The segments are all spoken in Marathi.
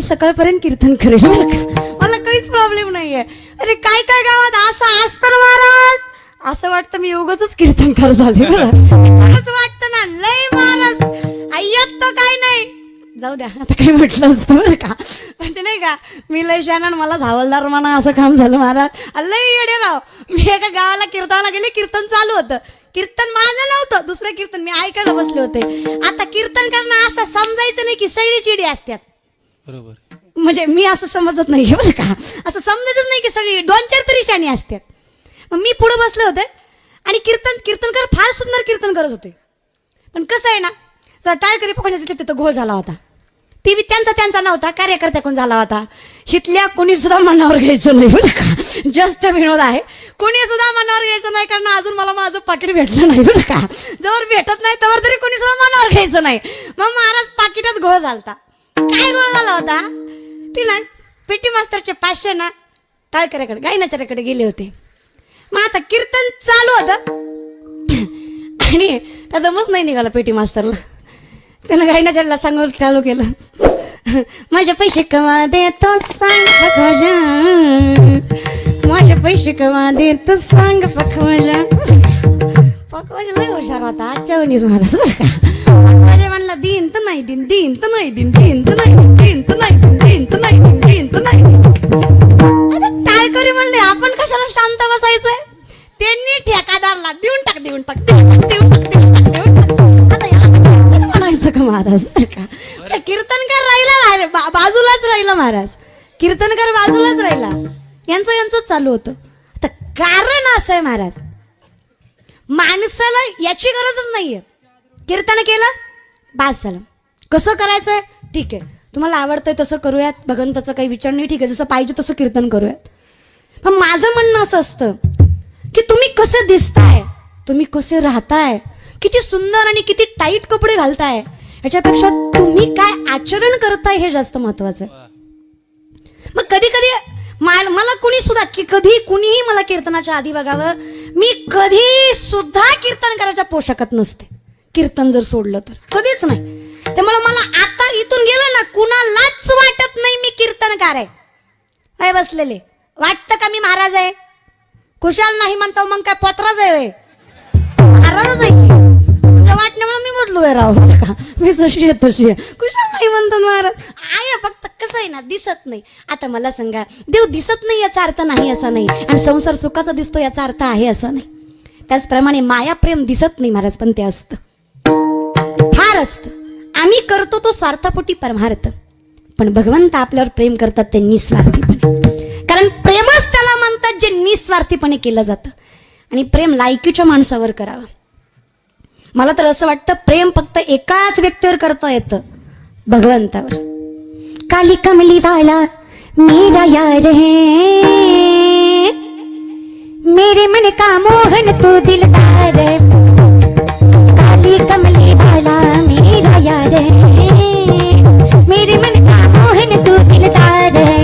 सकाळपर्यंत कीर्तन करेल बरं का, मला काहीच प्रॉब्लेम नाहीये. अरे काय काय गावात असं असतं महाराज, असं वाटतं मी उगाचच कीर्तनकार झाले बरं. असं वाटतं ना लय महाराज आय्यत तर काय नाही, जाऊ द्या आता काही म्हटलं असतं बरं का. पण ते नाही का मी लय शान मला धावलदार म्हणा असं काम झालं महाराज. लय येडे राव, मी एका गावाला कीर्तनाला गेले, कीर्तन चालू होतं. कीर्तन माझं नव्हतं, दुसरं कीर्तन मी ऐकायला बसले होते. आता कीर्तन करणं असं समजायचं नाही की सगळी चिडी असतात, बरोबर. म्हणजे मी असं समजत नाही बरं का, असं समजायचंच नाही की सगळी 2-4 तरी शाणी असतात. मग मी पुढे बसले होते आणि कीर्तनकार फार सुंदर कीर्तन करत होते. पण कसं आहे ना, जर टाळकरी पकडण्याचा तिथं घोळ झाला होता. ती बी त्यांचा नव्हता, कार्यकर्त्याकडून झाला होता. इथल्या कोणी सुद्धा मनावर घ्यायचं नाही बरं का, जस्ट विनोद आहे. कोणी सुद्धा मनावर घ्यायचं नाही, कारण अजून मला माझं पाकिट भेटलं नाही बरं का. जवळ भेटत नाही तवर तरी कोणी सुद्धा मनावर घ्यायचं नाही. मग महाराज पाकिटात घोळ झालता. काय गोळ झाला होता, ती ना पेटी मास्तरचे 500 ना टाळकऱ्याकडे गायनाच्याकडे गेले होते. मग आता कीर्तन चालू होतं आणि त्या दमच नाही निघाला पेटी मास्तरला. त्यानं गायनाच्याला सांगून चालू केलं, माझे पैसे कमा देतो सांग पखवाजा, माझे पैसे कमा देतो सांग पखवाजा. पखवाजा लय हुशार होता आजच्या वणीच महाराज बरं का. माझ्या म्हणला दिन तर नाही दिन, दिन तर नाही दिन, दिन तर नाही दिन, दिन तर नाही दिन, दिन तर नाही दिन, दिन तर नाही दिन. आता टाळकरी म्हणले आपण कशाला शांत बसायचंय, त्यांनी ठेकादारला देऊन टाक देऊन टाक देऊन टाक देऊन टाक देऊन टाक देऊन टाक. आता याला म्हणायचं का महाराज बरं का. कीर्तनकार राहिला बाजूलाच राहिला महाराज, कीर्तनकार बाजूलाच राहिला, यांचं चालू होतं. आता कारण असं आहे महाराज, माणसाला याची गरजच नाहीये. कीर्तन केलं बास झालं. कसं करायचंय ठीक आहे, तुम्हाला आवडतंय तसं करूयात, भगवंताचं काही विचार नाही, ठीक आहे, जसं पाहिजे तसं कीर्तन करूयात. पण माझं म्हणणं असं असतं की तुम्ही कसे दिसताय, तुम्ही कसे राहताय, किती सुंदर आणि किती टाईट कपडे घालताय, ह्याच्यापेक्षा तुम्ही काय आचरण करताय हे जास्त महत्वाचं आहे. मग कधी कधी मला कुणी सुद्धा की कधी कुणीही मला कीर्तनाच्या आधी बघावं, मी कधी सुद्धा कीर्तनकाराच्या पोशाखात नसते. कीर्तन जर सोडलं तर कधीच नाही. त्यामुळे मला आता इथून गेलं ना कुणालाच वाटत नाही मी कीर्तनकार आहे. काय बसलेले वाटतं का मी महाराज आहे? खुशाल नाही म्हणतो मग काय पत्राच आहे, महाराजच आहे की. वाटण्यामुळे मी बदलू आहे राव का, मी जशी आहे तशी आहे. कुशाल नाही म्हणतात महाराज आहे, फक्त कसं आहे ना दिसत नाही. आता मला सांगा, देव दिसत नाही याचा अर्थ नाही असा नाही, आणि संसार सुखाचा दिसतो याचा अर्थ आहे असं नाही. त्याचप्रमाणे माया प्रेम दिसत नाही महाराज, पण ते असतं, फार असतं. आम्ही करतो तो स्वार्थापोटी परमार्थ, पण भगवंत आपल्यावर प्रेम करतात ते निस्वार्थीपणे. कारण प्रेमच त्याला म्हणतात जे निस्वार्थीपणे केलं जातं, आणि प्रेम लायकीच्या माणसावर करावं. मला तर असं वाटतं प्रेम फक्त एकाच व्यक्तीवर करता येतं, भगवंतावर. काली कमली वाला मेरा यार है, मेरे मन का मोहन तू दिलदार है. काली कमली वाला मेरा यार है, मेरे मन का मोहन तू दिलदार है.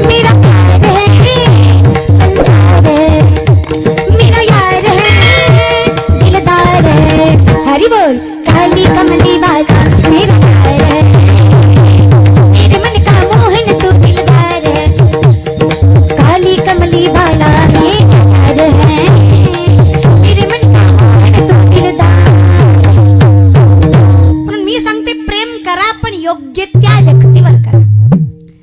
मेरा प्यार है संसार है, मेरा यार है दिलदार है. हरि बोल. काली कमली वाला मेरा यार है, मेरे मन का मोहन तू दिलदार है. काली कमली वाला मेरा यार है, मेरे मन का मोहन तू दिलदार. म्हणून मी सांगते प्रेम करा, पण योग्य त्या व्यक्तीवर करा.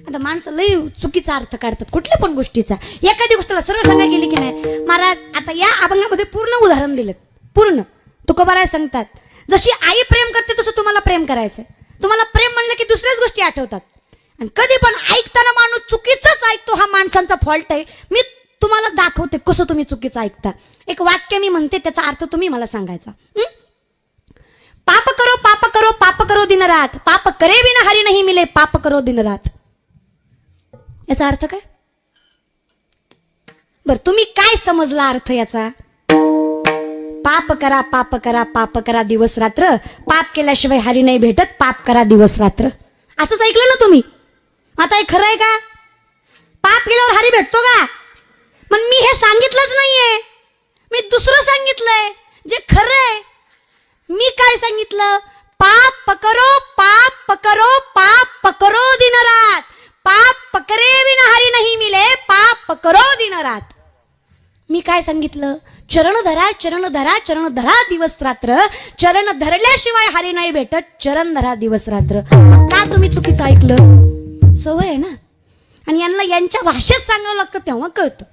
आता माणसं लय चुकीचा अर्थ काढतात कुठल्या पण गोष्टीचा. एखादी गोष्टीला सरळ सांगायला गेली की नाही महाराज, आता या अभंगामध्ये पूर्ण उदाहरण दिलं, पूर्ण तुकोबाराय सांगतात जशी आई प्रेम करते तसं तुम्हाला प्रेम करायचंय. तुम्हाला प्रेम म्हणलं की दुसऱ्याच गोष्टी आठवतात, आणि कधी पण ऐकताना माणूस चुकीचंच ऐकतो, हा माणसांचा फॉल्ट आहे. मी तुम्हाला दाखवते कसं तुम्ही चुकीचं ऐकता. एक वाक्य मी म्हणते, त्याचा अर्थ तुम्ही मला सांगायचा. पाप करो पाप करो दिन रात, पाप करे बिना हरी नहीं मिले, पाप करो दिन रात. याचा अर्थ काय बर, तुम्ही काय समजला अर्थ याचा? पाप करा पाप करा पाप करा दिवस रात्र, पाप केल्याशिवाय हरी नाही भेटत, पाप करा दिवस रात्र, असंच ऐकलं ना तुम्ही. आता हे खरं आहे का? पाप केल्यावर हरी भेटतो का? मग मी हे सांगितलंच नाहीये, मी दुसरं सांगितलंय जे खरं आहे. मी काय सांगितलं? पाप करो पाप करो पाप करो दिन रात. न राहत. मी काय सांगितलं? चरण धरा, चरण धरा, चरण धरा दिवस रात्र. चरण धरल्याशिवाय हरी नाही भेटत. चरण धरा दिवस रात्र. का तुम्ही चुकीचं ऐकलं? सवय आहे ना. आणि यांना यांच्या भाषेत सांगावं लागतं तेव्हा कळतं.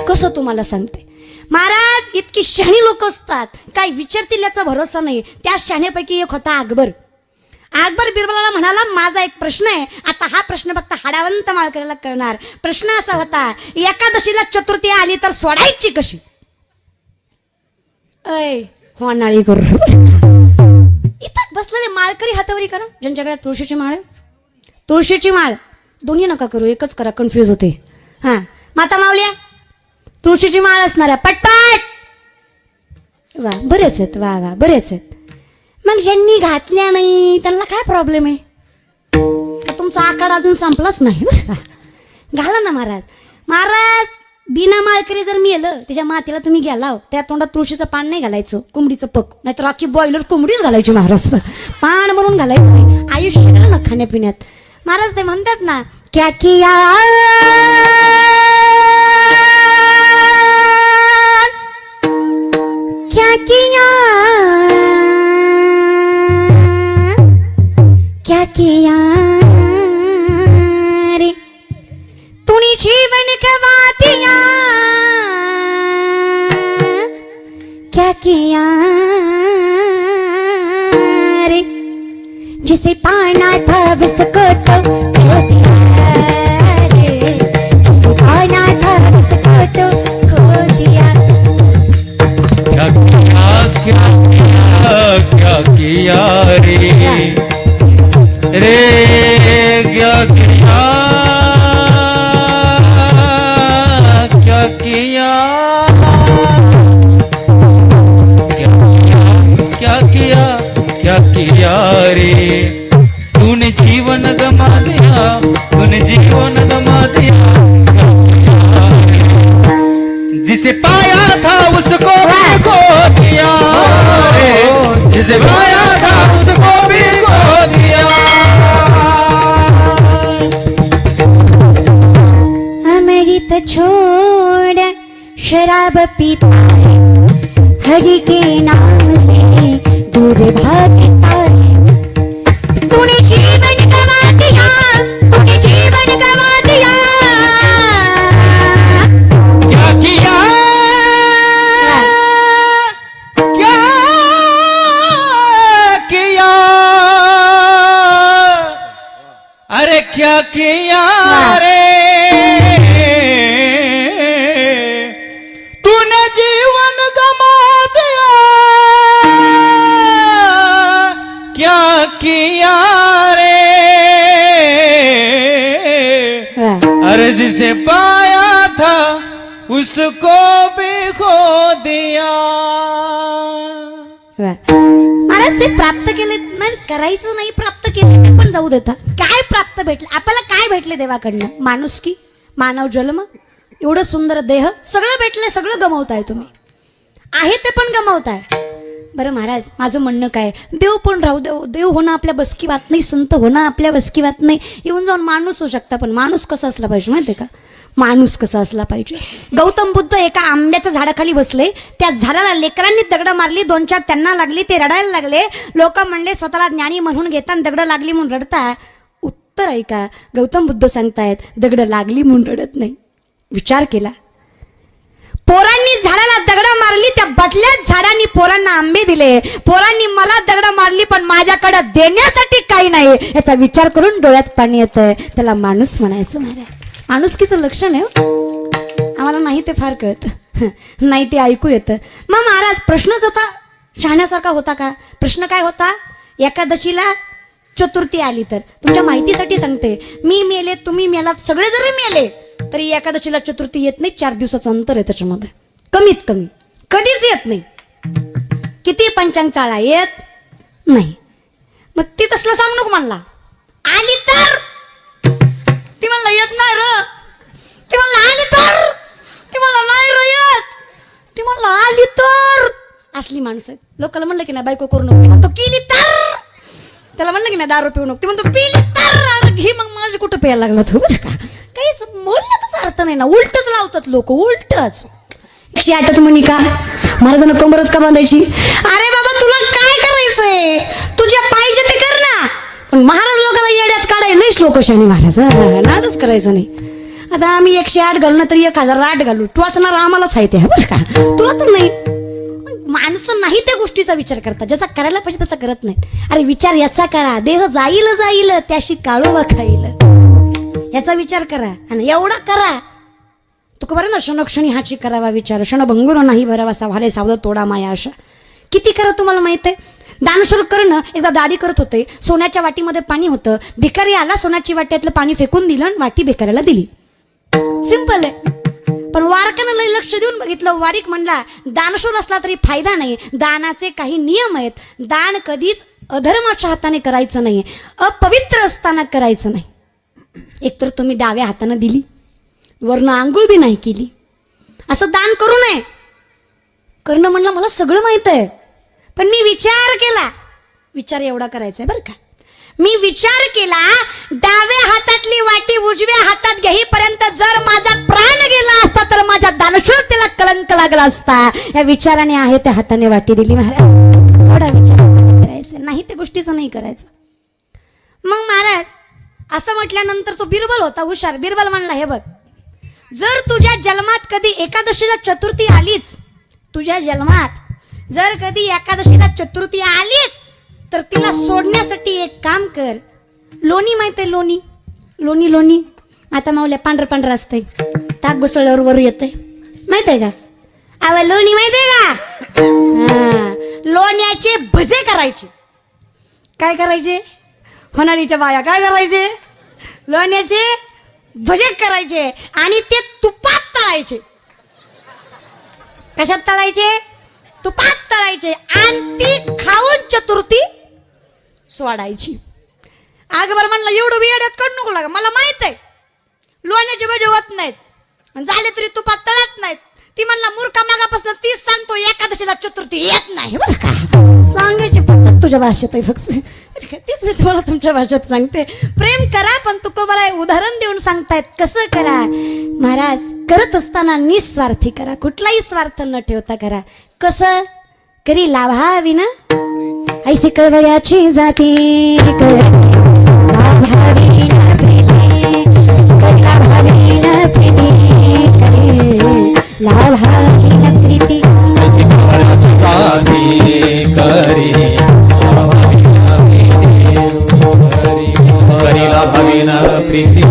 कसं तुम्हाला सांगते, महाराज इतकी शहाणी लोक असतात, काय विचारतील याचा भरोसा नाही. त्या शहाण्यापैकी एक होता अकबर. अकबर बिरबलाला म्हणाला, माझा एक प्रश्न आहे. आता हा प्रश्न फक्त हाडावंत माळकरीला कळणार. प्रश्न असा होता, एकादशीला चतुर्थी आली तर सोडायची कशी? ऐ होणाळी करू. इथं बसलेले माळकरी हातावरी करा. ज्यांच्याकडे तुळशीची माळ, तुळशीची माळ दोन्ही नका करू, एकच करा, कन्फ्यूज होते. हां, माता मावल्या तुळशीची माळ असणाऱ्या पटपट. वा बरेच आहेत, वा वा बरेच आहेत. मग ज्यांनी घातल्या नाही त्यांना काय प्रॉब्लेम आहे? का तुमचा आखाडा अजून संपलाच नाही? घाला ना महाराज. महाराज बिना माळकरी जर मेलं, त्याच्या मातीला तुम्ही गेला, त्या तोंडात तुळशीचं पान नाही घालायचं, कोंबडीचं पक, नाहीतर अख्खी बॉयलर कोंबडीच घालायची महाराज. पान म्हणून घालायचं नाही. आयुष्य गेलं ना खाण्यापिण्यात. महाराज ते म्हणतात ना, क्या किया क्या किया क्या किया रे तूने जीवन गवा दिया, क्या किया रे जिसे पाना था उसको तो खो दिया रे, जिसे पाना था उसको तो खो दिया. क्या किया क्या किया क्या किया रे क्या किया क्या किया क्या किया क्या किया रे तूने जीवन गमा दिया, तूने जीवन गमा दिया. जिसे पाया था उसको भी खो दिया रे, जिसे पाया था उसको भी खो दिया. अमृत छोड़ शराब पीता है, हरि के नाम से दूर भागता है. तूने जीवन गवा दिया, तूने जीवन गवा दिया. क्या किया क्या किया अरे क्या किया रे तूने जीवन गमा दिया, क्या किया रे अरे जिसे पाया था उसको भी खो दिया. महाराज ते प्राप्त केले म्हणजे करायचं नाही, प्राप्त केले ते पण जाऊ देता. काय प्राप्त भेटले आपल्याला? काय भेटले देवाकडनं? माणुसकी, मानव जन्म, एवढं सुंदर देह, सगळं भेटलंय. सगळं गमावताय तुम्ही, आहे ते पण गमावताय. बरं महाराज माझं म्हणणं काय, देव पण राहू देव, देव होणं आपल्या बसकी बात नाही, संत होणं आपल्या बसकी बात नाही. येऊन जाऊन माणूस होऊ शकता, पण माणूस कसा असला पाहिजे माहिती आहे का? माणूस कसा असला पाहिजे? गौतम बुद्ध एका आंब्याच्या झाडाखाली बसले. त्या झाडाला लेकरांनी दगड मारली, 2-4 त्यांना लागली, ते रडायला लागले. लोक म्हणले स्वतःला ज्ञानी म्हणून घेता दगड लागली म्हणून रडता. उत्तर ऐका, गौतम बुद्ध सांगतायत दगड लागली म्हणून रडत नाही. विचार केला, पोरांनी झाडाला दगड मारली, त्या बदल्यात झाडांनी पोरांना आंबे दिले. पोरांनी मला दगड मारली, पण माझ्याकडे देण्यासाठी काही नाही. याचा विचार करून डोळ्यात पाणी येतंय. त्याला माणूस म्हणायचं. महाराज माणुसकीचं लक्षण आहे. आम्हाला नाही ते फार कळतं, नाही ते ऐकू येतं. मग महाराज प्रश्नच होता, शहाण्यासारखा होता का? प्रश्न काय होता? एकादशीला चतुर्थी आली तर, तुमच्या माहितीसाठी सांगते, मी मेले, तुम्ही मेलात, सगळे जरी मेले तरी एकादशीला चतुर्थी येत नाही. 4 दिवसाचं अंतर आहे त्याच्यामध्ये, कमीत कमी. कधीच येत नाही. किती पंचांग चाळा येत नाही. मग ती तसलं सांग नको म्हणला. आली तर ती म्हणला येत नाही र, ती म्हणला आली तर, ती म्हणला नाही र येत, ती म्हणला आली तर. असली माणसं आहेत. लोकांना म्हणलं की नाही बायको करू नको, म्हणतो केली तर. त्याला म्हणलं की नाही दारू पिऊ नको, ती म्हणतो पिली तर. घे मग माझी कुठं प्यायला लागला तू? बरं का, काहीच बोलण्याचाच अर्थ नाही ना, उलटच लावतात लोक, उलटच. 108च म्हणी का महाराजांना कंबरच का बांधायची? अरे बाबा तुला काय करायचंय, तुझ्या पाहिजे ते कर ना. पण महाराज लोकांना येड्यात काढाय लयच लोक शानी महाराज, नादच करायचं नाही. आता आम्ही 108 घालणं तरी 1008 घालू, टोचणार आम्हालाच आहे ते, बरं का, तुला तर नाही. माणसं नाही त्या गोष्टीचा विचार करतात, ज्याचा करायला पाहिजे त्याचा करत नाहीत. अरे विचार याचा करा, देह जाईल जाईल त्याशी काळोबा खाईल, याचा विचार करा आणि एवढा करा. तुका बरं ना, क्षणोक्षणी हाची करावा विचार, क्षणभंगुर नाही भरावा व्हाले सावध तोडा माया अशा. किती करा तुम्हाला माहित आहे. दानशूर करणं. एकदा दाढी करत होते, सोन्याच्या वाटीमध्ये पाणी होतं, भिकारी आला, सोन्याची वाट्यातलं पाणी फेकून दिलं आणि वाटी भिकाऱ्याला दिली. सिंपल आहे. पण वारकानं लय लक्ष देऊन बघितलं. वारीक म्हणला दानशूर असला तरी फायदा नाही, दानाचे काही नियम आहेत. दान कधीच अधर्माच्या हाताने करायचं नाही, अपवित्र असताना करायचं नाही. एकतर तुम्ही डाव्या हाताने दिली, वरनं आंघोळ बी नाही केली, असं दान करू नये. करणं म्हणलं मला सगळं माहित आहे, पण मी विचार केला, विचार एवढा करायचा आहे बरं का. मी विचार केला, डाव्या हातातली वाटी उजव्या हातात घेईपर्यंत जर माझा प्राण गेला असता तर माझ्या दानशूरतेला कलंक लागला असता. या विचाराने आहे त्या हाताने वाटी दिली महाराज. एवढा विचार करायचा नाही, त्या गोष्टीचं नाही करायचं. मग महाराज असं म्हटल्यानंतर तो बिरबल होता हुशार. बिरबल म्हणला, हे बघ, जर तुझ्या जन्मात कधी एकादशीला चतुर्थी आलीच, तुझ्या जन्मात जर कधी एकादशीला चतुर्थी आलीच तर तिला सोडण्यासाठी एक काम कर. लोणी माहित आहे, लोणी लोणी लोणी आता मावल्या पांढरं पांढरं असतंय, ताक घुसळल्यावर वर येतंय, माहित आहे का? अव लोणी माहित आहे का? लोण्याचे भजे करायचे. काय करायचे? होणारीच्या बाया काय करायचे? लोण्याचे भजे करायचे आणि ते तुपात तळायचे. कशात तळायचे? तुपात तळायचे आणि ती खाऊन चतुर्थी सोडायची. आगबर म्हणला, एवढं बियाड्यात करू नको लागा, मला माहित आहे लोण्याचे भजे होत नाहीत, झाले तरी तुपात तळत नाहीत. ती म्हणला, मूर्खा मागापासून तीच सांगतो एकादशीला चतुर्थी येत नाही, बरं का. सांगायची पद्धत तुझ्या भाषेत आहे फक्त, तीच मी तुम्हाला तुमच्या भाषेत सांगते. प्रेम करा, पण तुकोबराय उदाहरण देऊन सांगतायत कसं करा. महाराज करत असताना निस्वार्थी करा, कुठलाही स्वार्थ न ठेवता करा. कसं? करी लाभावी ना ऐसी कळवळ्याची जाती, लाभावी ना प्रीती, लाभावी ना प्रीती, लाभावी ना प्रीती. ऐसी कळवळ्याची जाती करी लाभावी ना प्रीती,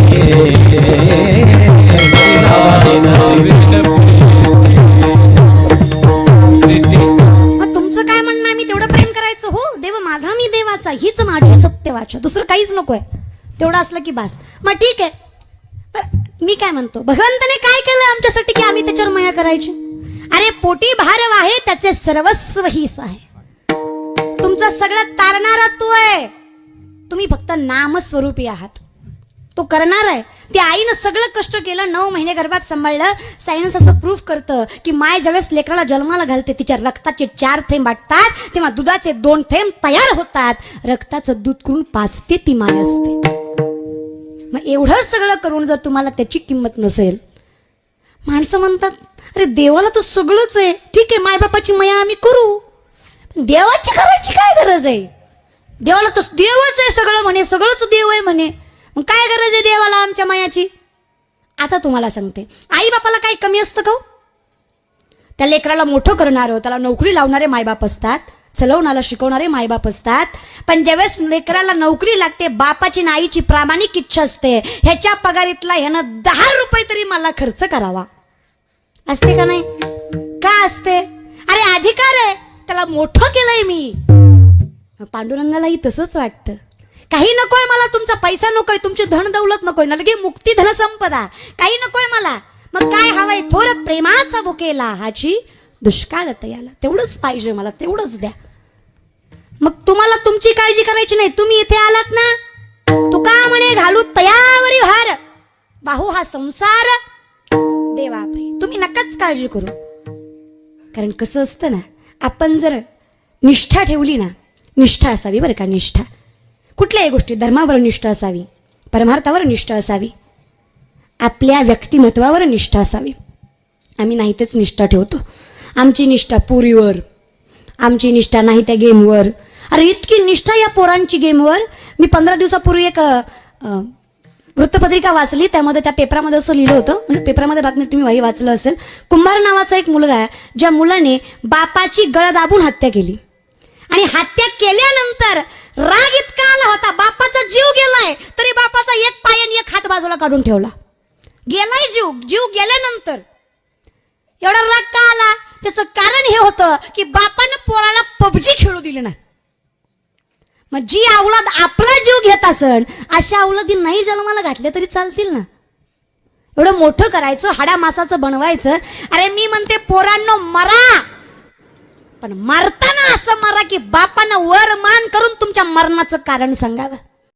माझा मी देवाचा, हीच माझी सत्य वाचा, दुसरं काहीच नकोय. तेवढं असलं की बास. मग ठीक आहे, मी काय म्हणतो, भगवंताने काय केलं आमच्यासाठी की आम्ही त्याच्यावर माया करायची? अरे पोटी भारव आहे, त्याचे सर्वस्व हीच आहे. तुमचं सगळं तारणारा तो आहे, तुम्ही फक्त नामस्वरूपी आहात. तो करणार आहे. त्या आईनं सगळं कष्ट केलं, 9 महिने गर्भात सांभाळलं. सायन्स असं प्रूफ करतं की माय ज्यावेळेस लेकराला जन्माला घालते, तिच्या रक्ताचे 4 थेंब वाटतात, तेव्हा दुधाचे 2 थेंब तयार होतात. रक्ताचं दूध करून पाजते ती माय असते. मग एवढं सगळं करून जर तुम्हाला त्याची किंमत नसेल, माणसं म्हणतात अरे देवाला तर सगळंच आहे, ठीक आहे मायबापाची माया आम्ही करू, देवाची करायची काय गरज आहे? देवाला तर देवच आहे सगळं म्हणे, सगळंच देव आहे म्हणे, मग काय गरज आहे देवाला आमच्या मायाची? आता तुम्हाला सांगते, आई बापाला काही कमी असतं का? त्या लेकराला मोठं करणारं, त्याला नोकरी लावणारे मायबाप असतात, चलवणाला शिकवणारे मायबाप असतात. पण ज्यावेळेस लेकराला नोकरी लागते, बापाची ना आईची प्रामाणिक इच्छा असते, ह्याच्या पगारीतला ह्यानं 10 रुपये तरी मला खर्च करावा, असते का नाही? का असते? अरे अधिकार आहे, त्याला मोठं केलंय मी. पांडुरंगालाही तसंच वाटतं, काही नकोय मला, तुमचा पैसा नकोय, तुमची धन दौलत नकोय, नलगे मुक्ती धन संपदा काही नकोय मला. मग काय हवंय? थोर प्रेमाचा बुकेला हाची दुष्काळ तयाला, तेवढंच पाहिजे मला, तेवढंच द्या. मग तुम्हाला तुमची काळजी करायची नाही. तुम्ही इथे आलात ना, तुका म्हणे घालू तयावरी भार, बाहू हा संसार देवा पाई. तुम्ही नकाच काळजी करू. कारण कसं असतं ना, आपण जर निष्ठा ठेवली ना, निष्ठा असावी बरं का, निष्ठा कुठल्याही गोष्टी, धर्मावर निष्ठा असावी, परमार्थावर निष्ठा असावी. आपल्या व्यक्तिमत्वावर निष्ठा असावी. आम्ही नाही तेच निष्ठा ठेवतो. आमची निष्ठा पुरीवर, आमची निष्ठा नाही त्या गेमवर. अरे इतकी निष्ठा या पोरांची गेमवर. मी 15 दिवसापूर्वी एक वृत्तपत्रिका वाचली. त्यामध्ये त्या पेपरामध्ये असं लिहिलं होतं, म्हणजे पेपरामध्ये बातमी तुम्ही वाही वाचलं असेल. कुंभार नावाचा एक मुलगा आहे, ज्या मुलाने बापाची गळ दाबून हत्या केली. आणि हत्या केल्यानंतर राग इतका आला होता, बापाचा जीव गेलाय तरी बापाचा एक पाय आणि एक हात बाजूला काढून ठेवला. गेलाय जीव, जीव गेल्यानंतर एवढा राग का आला? त्याचं कारण हे होतं की बापानं पोराला पबजी खेळू दिली नाही. मग जी अवलाद आपला जीव घेत असन अशा अवलादी नाही जन्माला घातल्या तरी चालतील ना. एवढं मोठं करायचं, हाडामासाचं बनवायचं. अरे मी म्हणते पोरांनो मरा, पण मरताना असं मरा की बापानं वर मान करून तुमच्या मरणाचं कारण सांगावं.